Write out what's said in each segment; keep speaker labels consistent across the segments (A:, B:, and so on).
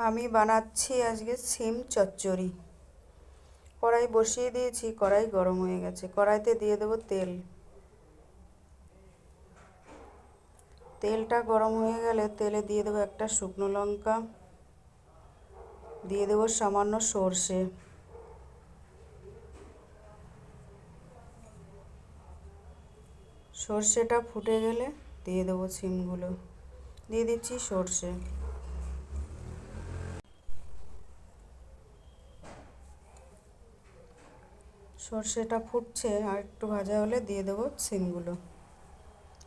A: আমি বানাচ্ছি আজকে সিম চচ্চড়ি। কড়াই বসিয়ে দিয়েছি, কড়াই গরম হয়ে গেছে। কড়াইতে দিয়ে দেবো তেল। তেলটা গরম হয়ে গেলে তেলে দিয়ে দেবো একটা শুকনো লঙ্কা, দিয়ে দেবো সামান্য সর্ষে, সর্ষেটা ফুটে গেলে দিয়ে দেবো সিমগুলো। দিয়ে দিচ্ছি সর্ষে। সর্ষেটা ফুটছে, আর একটু ভাজা হলে দিয়ে দেবো সিমগুলো।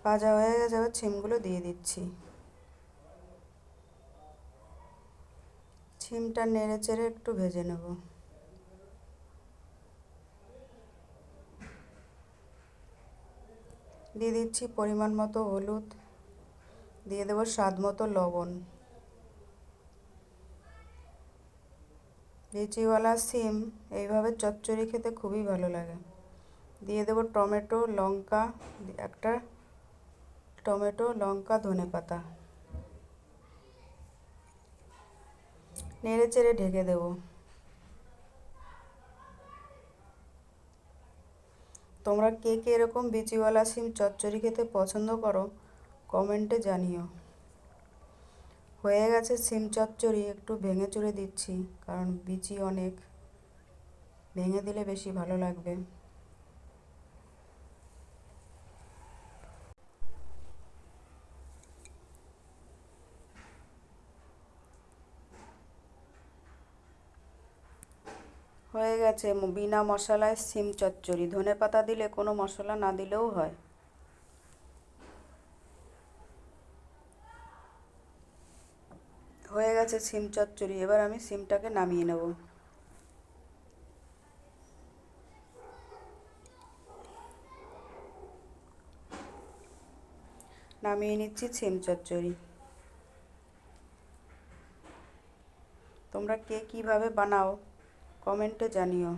A: ভাজা হয়ে গেছে, এবার সিমগুলো দিয়ে দিচ্ছি। সিমটা নেড়ে চেড়ে একটু ভেজে নেব। দিয়ে দিচ্ছি পরিমাণ মতো হলুদ, দিয়ে দেবো স্বাদ মতো লবণ। বিচিওয়ালা সিম এইভাবে চচ্চড়ি খেতে খুবই ভালো লাগে। দিয়ে দেবো টমেটো, লঙ্কা, একটা টমেটো, লঙ্কা, ধনেপাতা। নেড়ে চেড়ে ঢেকে দেবো। তোমরা কে কে এরকম বিচিওয়ালা সিম চচ্চড়ি খেতে পছন্দ করো কমেন্টে জানিও। হয়ে গেছে সিম চচ্চড়ি, একটু ভেঙে চুড়ে দিচ্ছি, কারণ বিচি অনেক, ভেঙে দিলে বেশি ভালো লাগবে। হয়ে গেছে বিনা মশলায় সিম চচ্চড়ি। ধনেপাতা দিলে, কোনো মশলা না দিলেও হয়। হয়ে গেছে সিম চচ্চড়ি, এবার আমি সিমটাকে নামিয়ে নেব। নামিয়ে নিচ্ছি সিম চচ্চড়ি। তোমরা কে কীভাবে বানাও কমেন্টে জানিও।